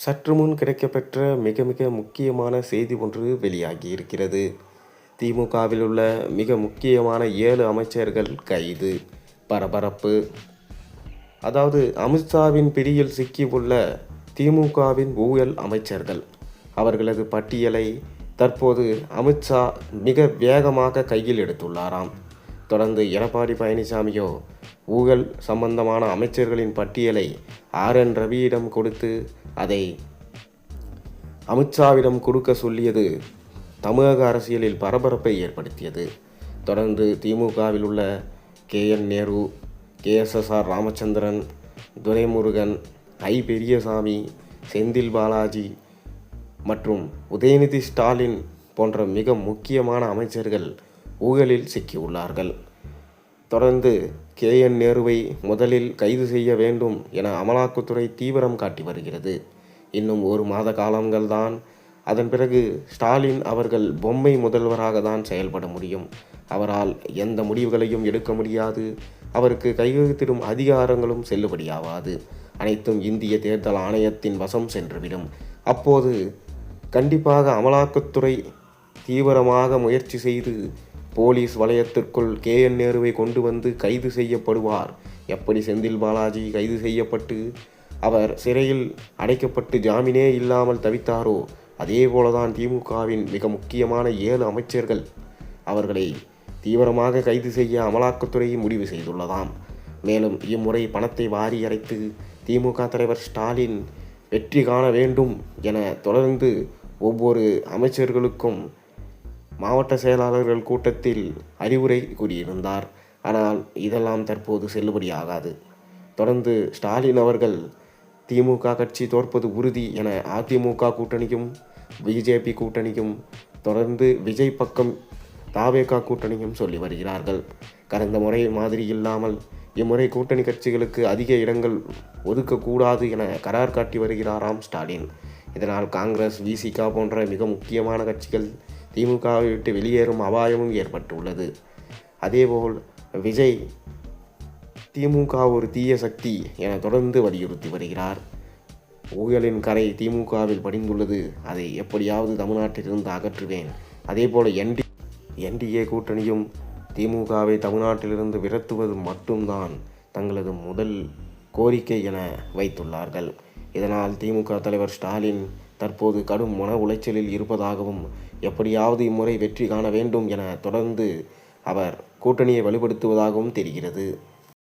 சற்று முன் கிடைக்கப்பெற்ற மிக மிக முக்கியமான செய்தி ஒன்று வெளியாகி இருக்கிறது. திமுகவில் உள்ள மிக முக்கியமான 7 அமைச்சர்கள் கைது. பரபரப்பு. அதாவது அமித்ஷாவின் பிடியில் சிக்கியுள்ள திமுகவின் ஊழல் அமைச்சர்கள், அவர்களது பட்டியலை தற்போது அமித்ஷா மிக வேகமாக கையில் எடுத்துள்ளாராம். தொடர்ந்து எடப்பாடி பழனிசாமியோ ஊழல் சம்பந்தமான அமைச்சர்களின் பட்டியலை RN ரவியிடம் கொடுத்து அதை அமித்ஷாவிடம் கொடுக்க சொல்லியது தமிழக அரசியலில் பரபரப்பை ஏற்படுத்தியது. தொடர்ந்து திமுகவில் உள்ள KN நேரு, KSSR ராமச்சந்திரன், துரைமுருகன், பெரியசாமி, செந்தில் பாலாஜி மற்றும் உதயநிதி ஸ்டாலின் போன்ற மிக முக்கியமான அமைச்சர்கள் ஊழலில் சிக்கியுள்ளார்கள். தொடர்ந்து KN நேருவை முதலில் கைது செய்ய வேண்டும் என அமலாக்கத்துறை தீவிரம் காட்டி வருகிறது. இன்னும் 1 மாத காலங்கள்தான். அதன் பிறகு ஸ்டாலின் அவர்கள் பொம்மை முதல்வராக தான் செயல்பட முடியும். அவரால் எந்த முடிவுகளையும் எடுக்க முடியாது. அவருக்கு கையெழுத்திடும் அதிகாரங்களும் செல்லுபடியாகாது. அனைத்தும் இந்திய தேர்தல் ஆணையத்தின் வசம் சென்றுவிடும். அப்போது கண்டிப்பாக அமலாக்கத்துறை தீவிரமாக முயற்சி செய்து போலீஸ் வளையத்திற்குள் KN நேருவை கொண்டு வந்து கைது செய்யப்படுவார். எப்படி செந்தில் பாலாஜி கைது செய்யப்பட்டு அவர் சிறையில் அடைக்கப்பட்டு ஜாமீனே இல்லாமல் தவித்தாரோ, அதே போலதான் திமுகவின் மிக முக்கியமான 7 அமைச்சர்கள் அவர்களை தீவிரமாக கைது செய்ய அமலாக்கத்துறை முடிவு செய்துள்ளதாம். மேலும் இம்முறை பணத்தை வாரி அரைத்து திமுக தலைவர் ஸ்டாலின் வெற்றி காண வேண்டும் என தொடர்ந்து ஒவ்வொரு அமைச்சர்களுக்கும் மாவட்ட செயலாளர்கள் கூட்டத்தில் அறிவுரை கூறியிருந்தார். ஆனால் இதெல்லாம் தற்போது செல்லுபடியாகாது. தொடர்ந்து ஸ்டாலின் அவர்கள் திமுக கட்சி தோற்பது உறுதி என அதிமுக கூட்டணியும் பிஜேபி கூட்டணியும் தொடர்ந்து விஜய் பக்கம் தாவேகா கூட்டணியும் சொல்லி வருகிறார்கள். கடந்த முறை மாதிரி இல்லாமல் இம்முறை கூட்டணி கட்சிகளுக்கு அதிக இடங்கள் ஒதுக்கக்கூடாது என கரார் காட்டி வருகிறாராம் ஸ்டாலின். இதனால் காங்கிரஸ், VCK போன்ற மிக முக்கியமான கட்சிகள் திமுகவை விட்டு வெளியேறும் அபாயமும் ஏற்பட்டுள்ளது. அதேபோல் விஜய் திமுக ஒரு தீய சக்தி என தொடர்ந்து வலியுறுத்தி வருகிறார். ஊழலின் கரை திமுகவில் படிந்துள்ளது. அதை எப்படியாவது தமிழ்நாட்டிலிருந்து அகற்றுவேன். அதேபோல் NDA கூட்டணியும் திமுகவை தமிழ்நாட்டிலிருந்து விரட்டுவது மட்டும்தான் தங்களது முதல் கோரிக்கை என வைத்துள்ளார்கள். இதனால் திமுக தலைவர் ஸ்டாலின் தற்போது கடும் மன உளைச்சலில் இருப்பதாகவும், எப்படியாவது இம்முறை வெற்றி காண வேண்டும் என தொடர்ந்து அவர் கூட்டணியை வலுப்படுத்துவதாகவும் தெரிகிறது.